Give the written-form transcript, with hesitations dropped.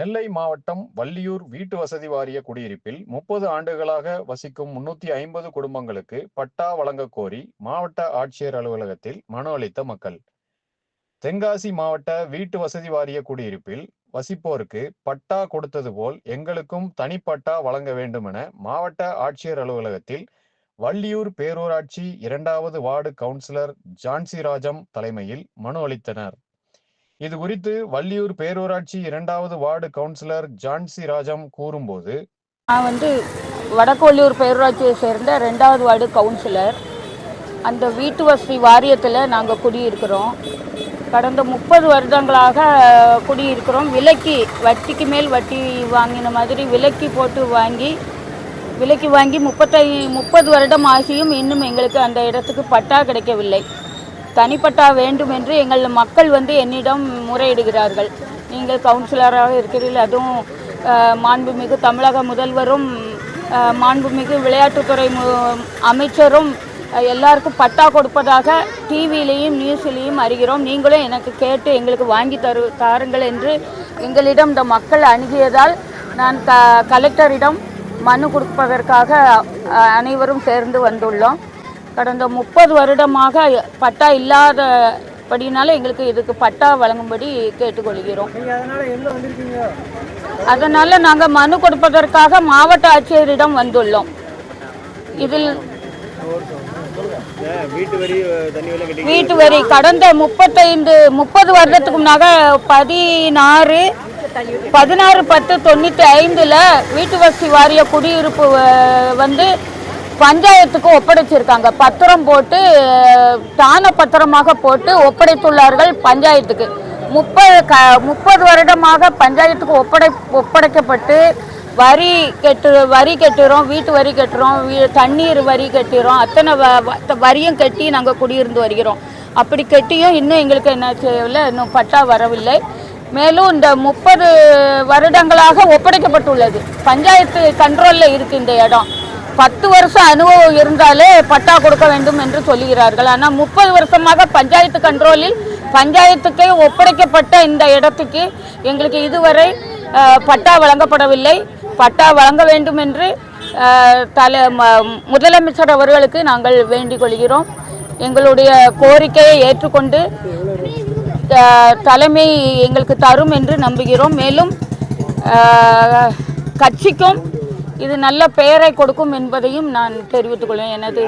நெல்லை மாவட்டம் வள்ளியூர் வீட்டு வசதி வாரிய குடியிருப்பில் 30 ஆண்டுகளாக வசிக்கும் 350 குடும்பங்களுக்கு பட்டா வழங்கக் கோரி மாவட்ட ஆட்சியர் அலுவலகத்தில் மனு அளித்த மக்கள். தென்காசி மாவட்ட வீட்டு வசதி வாரிய குடியிருப்பில் வசிப்போருக்கு பட்டா கொடுத்தது போல் எங்களுக்கும் தனிப்பட்டா வழங்க வேண்டும் என மாவட்ட ஆட்சியர் அலுவலகத்தில் வள்ளியூர் பேரூராட்சி 2வது வார்டு கவுன்சிலர் ஜான்சிராஜம் தலைமையில் மனு அளித்தனர். இது குறித்து வள்ளியூர் பேரூராட்சி 2வது வார்டு கவுன்சிலர் ஜான்சிராஜம் கூறும்போது, நான் வடக்கொள்ளியூர் பேரூராட்சியை சேர்ந்த 2வது வார்டு கவுன்சிலர். அந்த வீட்டு வசதி வாரியத்தில் நாங்கள் குடியிருக்கிறோம். கடந்த 30 வருடங்களாக குடியிருக்கிறோம். வட்டிக்கு மேல் வட்டி வாங்கின மாதிரி விலைக்கு வாங்கி 30 வருடம் ஆகியும் இன்னும் எங்களுக்கு அந்த இடத்துக்கு பட்டா கிடைக்கவில்லை. தனிப்பட்டா வேண்டும் என்று எங்கள் மக்கள் என்னிடம் முறையிடுகிறார்கள். நீங்கள் கவுன்சிலராக இருக்கிறீர்கள், அதுவும் மாண்புமிகு தமிழக முதல்வரும் மாண்புமிகு விளையாட்டுத்துறை அமைச்சரும் எல்லாருக்கும் பட்டா கொடுப்பதாக டிவியிலையும் நியூஸ்லேயும் அறிகிறோம். நீங்களும் எனக்கு கேட்டு எங்களுக்கு வாங்கி தாருங்கள் என்று எங்களிடம் இந்த மக்கள் அணுகியதால் நான் கலெக்டரிடம் மனு கொடுப்பதற்காக அனைவரும் சேர்ந்து வந்துள்ளோம். கடந்த 30 வருடமாக பட்டா இல்லாதபடினால எங்களுக்கு இதுக்கு பட்டா வழங்கும்படி கேட்டுக்கொள்கிறோம். அதனால் நாங்கள் மனு கொடுப்பதற்காக மாவட்ட ஆட்சியரிடம் வந்துள்ளோம். இதில் வீட்டு வரி கடந்த 30 வருடத்துக்கு முன்னாக 16/10/95 வீட்டு வசதி வாரிய குடியிருப்பு பஞ்சாயத்துக்கு ஒப்படைச்சிருக்காங்க. பத்திரம் போட்டு தான பத்திரமாக போட்டு ஒப்படைத்துள்ளார்கள் பஞ்சாயத்துக்கு. 30 வருடமாக பஞ்சாயத்துக்கு ஒப்படைக்கப்பட்டு வரி கட்டுறோம், வீட்டு வரி கட்டுறோம், தண்ணீர் வரி கட்டுறோம், அத்தனை வரியும் கட்டி நாங்கள் குடியிருந்து வருகிறோம். அப்படி கட்டியும் இன்னும் எங்களுக்கு என்ன செய்யவில்லை, இன்னும் பட்டா வரவில்லை. மேலும் இந்த 30 வருடங்களாக ஒப்படைக்கப்பட்டுள்ளது. பஞ்சாயத்து கண்ட்ரோலில் இருக்குது இந்த இடம். 10 வருஷம் அனுபவம் இருந்தாலே பட்டா கொடுக்க வேண்டும் என்று சொல்லுகிறார்கள். ஆனால் 30 வருஷமாக பஞ்சாயத்து கண்ட்ரோலில் பஞ்சாயத்துக்கே ஒப்படைக்கப்பட்ட இந்த இடத்துக்கு எங்களுக்கு இதுவரை பட்டா வழங்கப்படவில்லை. பட்டா வழங்க வேண்டும் என்று முதலமைச்சர் அவர்களுக்கு நாங்கள் வேண்டிக் கொள்கிறோம். எங்களுடைய கோரிக்கையை ஏற்றுக்கொண்டு தலைமை எங்களுக்கு தரும் என்று நம்புகிறோம். மேலும் கட்சிக்கும் இது நல்ல பெயரை கொடுக்கும் என்பதையும் நான் தெரிவித்துக் கொள்வேன். எனது